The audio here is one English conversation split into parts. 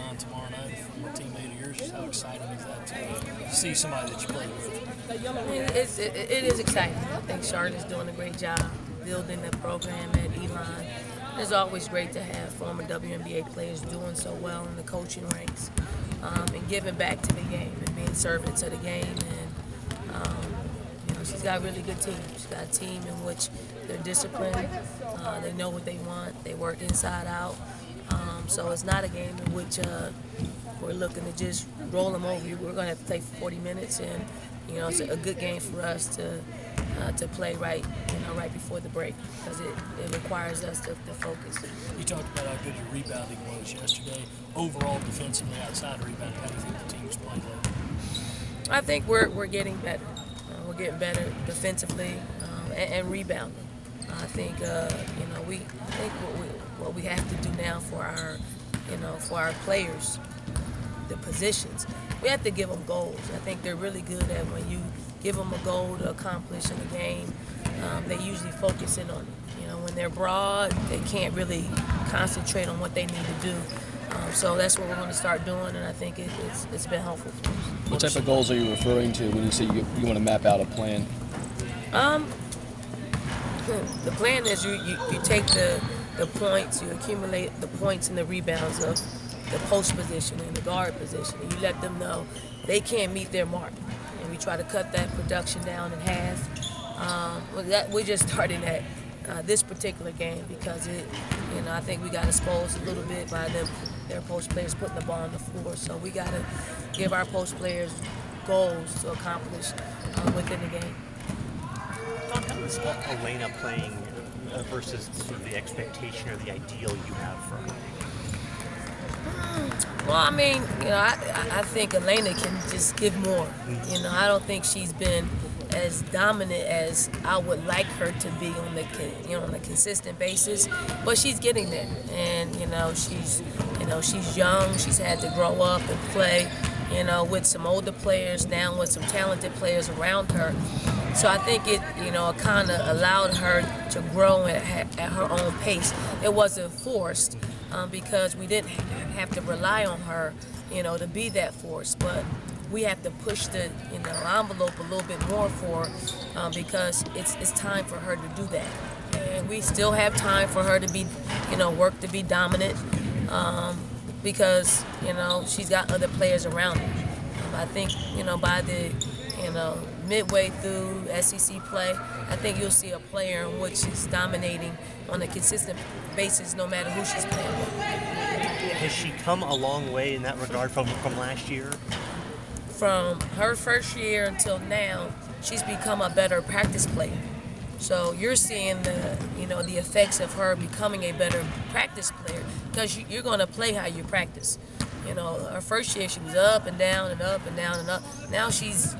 Elon tomorrow night from a teammate of yours. How exciting is that to see somebody that you played with? It is exciting. I think Charlotte's doing a great job building the program at Elon. It's always great to have former WNBA players doing so well in the coaching ranks and giving back to the game and being servants of the game. And she's got a really good team. She's got a team in which they're disciplined. They know what they want. They work inside out. So it's not a game in which we're looking to just roll them over. We're going to have to play for 40 minutes, and it's a good game for us to play right before the break because it requires us to focus. You talked about how good your rebounding was yesterday. Overall, defensively, outside rebounding, how do you think the team's played lately? I think we're getting better. We're getting better defensively and rebounding. I think what we have to do now for our players, the positions, we have to give them goals. I think they're really good at when you give them a goal to accomplish in a game, they usually focus in on it. When they're broad, they can't really concentrate on what they need to do. So that's what we're going to start doing, and I think it's been helpful for us. What type of goals are you referring to when you say you want to map out a plan? The plan is you take the points, you accumulate the points and the rebounds of the post position and the guard position, and you let them know they can't meet their mark. And we try to cut that production down in half. We're just starting at this particular game because I think we got exposed a little bit by their post players putting the ball on the floor. So we got to give our post players goals to accomplish within the game. How is Elena playing versus sort of the expectation or the ideal you have for her? Well, I mean, I think Elena can just give more. I don't think she's been as dominant as I would like her to be on a consistent basis, but she's getting there. And she's young. She's had to grow up and play, with some older players now, with some talented players around her. So I think it kind of allowed her to grow at her own pace. It wasn't forced because we didn't have to rely on her, to be that force. But we have to push the envelope a little bit more for her because it's time for her to do that. And we still have time for her to be, work to be dominant because she's got other players around her. I think by the midway through SEC play, I think you'll see a player in which is dominating on a consistent basis no matter who she's playing with. Has she come a long way in that regard from last year? From her first year until now, she's become a better practice player. So you're seeing the effects of her becoming a better practice player because you're going to play how you practice. Her first year she was up and down and up and down and up. Now she's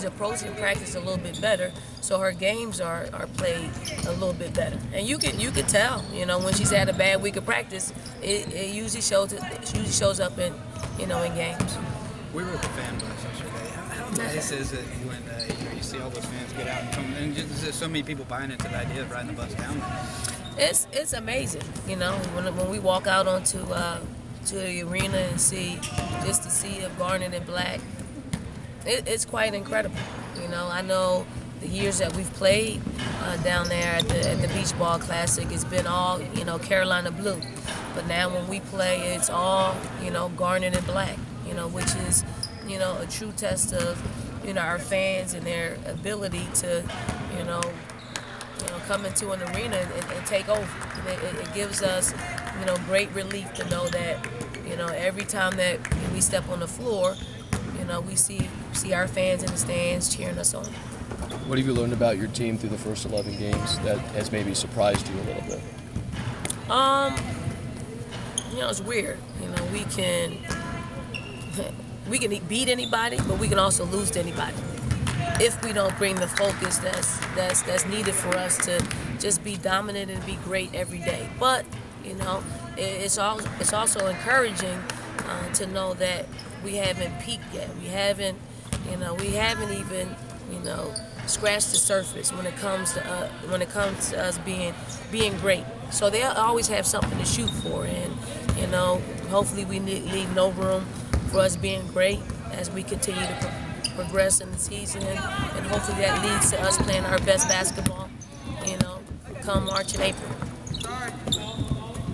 approaching practice a little bit better, so her games are played a little bit better. And you can tell, when she's had a bad week of practice, it usually shows up in in games. We were with the fan bus yesterday. How nice is it when you see all those fans get out and come, and just so many people buying into the idea of riding the bus down there? It's amazing, when we walk out onto to the arena and see a sea of garnet and black. It's quite incredible. I know the years that we've played down there at the Beach Ball Classic, it's been all Carolina blue, but now when we play, it's all garnet and black. Which is a true test of our fans and their ability to come into an arena and take over. It gives us great relief to know that every time that we step on the floor, we see our fans in the stands cheering us on. What have you learned about your team through the first 11 games that has maybe surprised you a little bit? It's weird. We can beat anybody, but we can also lose to anybody if we don't bring the focus that's needed for us to just be dominant and be great every day. But it's also encouraging to know that we haven't peaked yet. We haven't even scratched the surface when it comes to us being great. So they'll always have something to shoot for, and hopefully we leave no room for us being great as we continue to progress in the season, and hopefully that leads to us playing our best basketball, come March and April.